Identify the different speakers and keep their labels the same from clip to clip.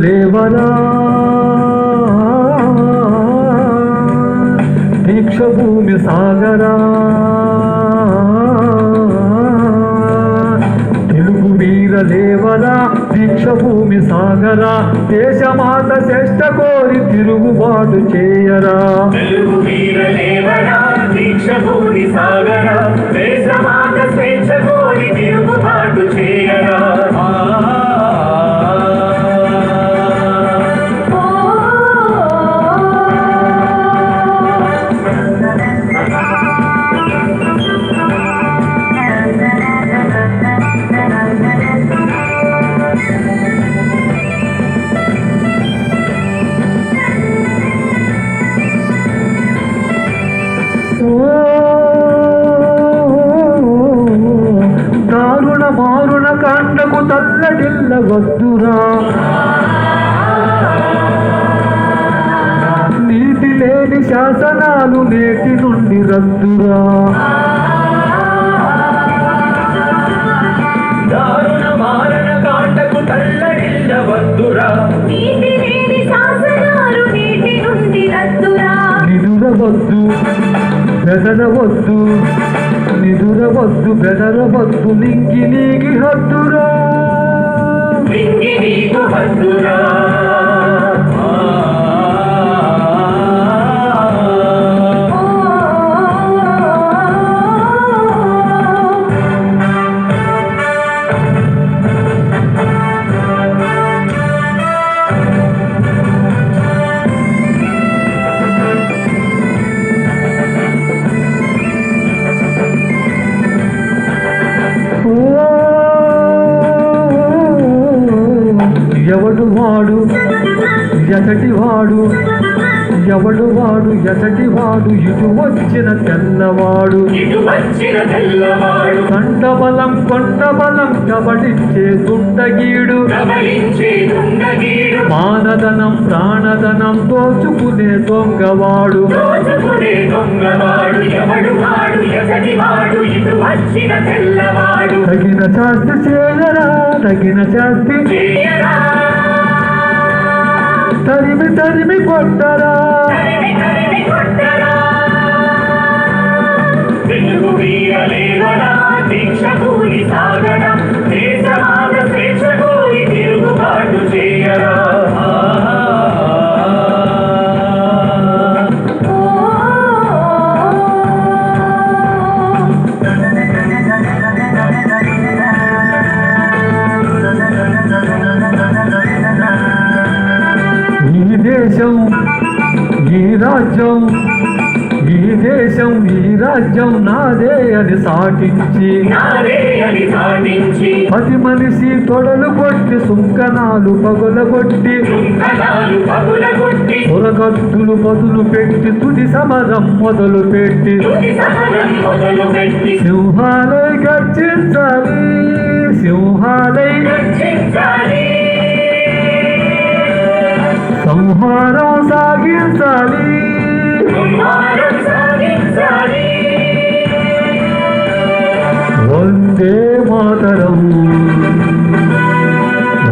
Speaker 1: లేవరా దీక్ష భూమి సాగరా తెలుగు వీర లేవరా దీక్ష భూమి సాగరా దేశమాత శ్రేష్ఠ కోరి తిరుగుబాటు చేయరా
Speaker 2: తెలుగు వీర లేవరా దీక్ష భూమి సాగరా దేశమాత శ్రేష్ఠ కోరి తిరుగుబాటు చేయరా
Speaker 1: దారుణ మారుణ కాండకు తల్లడిల్ల వద్దురా నీతి లేని శాసనాలు నేటి నుండి రద్దురా
Speaker 2: దారుణ మారణ కాండకు తల్లడిల్ల వద్దురా
Speaker 3: నీతి లేని శాసనాలు నేటి నుండి రద్దురా
Speaker 1: నిదురవద్దు బెదరవద్దు నిదురవద్దు బెదరవద్దు నింగి నీగి హద్దురా
Speaker 2: నింగి నీకు హద్దురా
Speaker 1: ఎవడు వాడు ఎసటి వాడు ఎవడు వాడు ఎసటి వాడు ఇటు వచ్చిన తెల్లవాడు కండబలం కొండబలం కబడించే దుండగీడు మానదనం ప్రాణదనం దోచుకునే దొంగవాడు తగిన శాస్తి చేయరా తగిన శాస్తి తరిమి తరిమి కొట్టరా
Speaker 2: తెలుగు వీర లేవరా దీక్ష భూమి సాగరా దేశమాత శ్రేష్ఠ కోరి తిరుగుబాటు చేయరా
Speaker 1: ఈ దేశం ఈ రాజ్యం ఈ దేశం ఈ రాజ్యం నాదే అని సాటించి ప్రతి మనిషి తొడలు కొట్టి సుంకనాలు పగులగొట్టి పొరగత్తులు మొదలు పెట్టి తుది సమరం మొదలు పెట్టి సింహాలై గర్జించాలి సింహాలై సంహారం సాగించాలి వందే మాతరం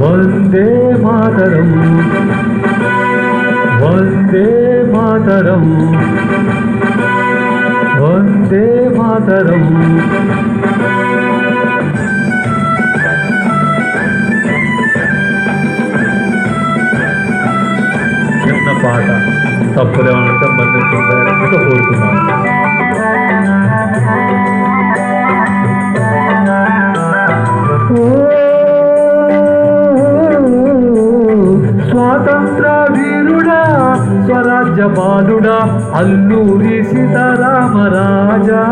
Speaker 1: వందే మాతరం వందే మాతరం వందే మాతరం చిన్న పాట తప్పులేమంటే మళ్ళీ కోరుతున్నాను. స్వాతంత్ర వీరుడా స్వరాజ్య బాలుడా అల్లూరి సీతారామరాజా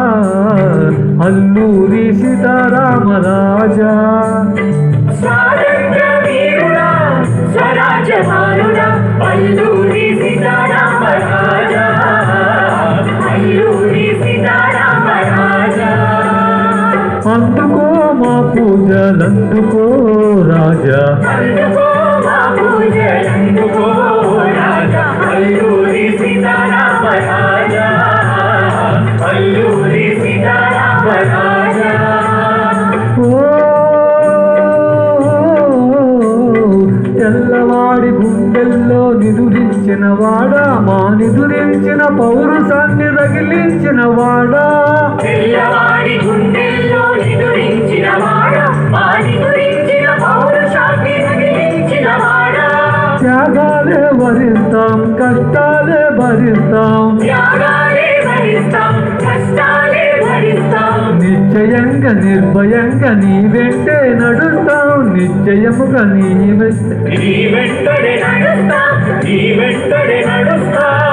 Speaker 1: అల్లూరి సీతారామరాజా
Speaker 2: స్వాతంత్ర వీరుడా స్వరాజ్య బాలుడా అల్లూరి సీతారామరాజా
Speaker 1: అందుకో మా పూజలందుకో రాజా
Speaker 2: అందుకో మా పూజలందుకో రాజా అల్లూరి సీతారామ రాజా అల్లూరి సీతారామ రాజా
Speaker 1: ఓ తెల్లవాడి గుండెల్లో నిదురించిన వాడా మా నిదురించిన పౌరుషాన్ని రగిలించిన వాడా
Speaker 2: పిల్లవాడి గుండెల్లో నిదురించిన వాడా మా నిదురించిన పౌరుషాన్ని రగిలించిన వాడా
Speaker 1: త్యాగాలే భరిస్తాం కష్టాలే భరిస్తాం
Speaker 2: త్యాగాలే భరిస్తాం కష్టాలే భరిస్తాం
Speaker 1: నిశ్చయంగా నిర్భయంగా నీ వెంటే నడుస్తాం నిశ్చయముగా నీ వెంటే
Speaker 2: నీ వెంటనే నడుస్తాం నీ వెంటనే నడుస్తాం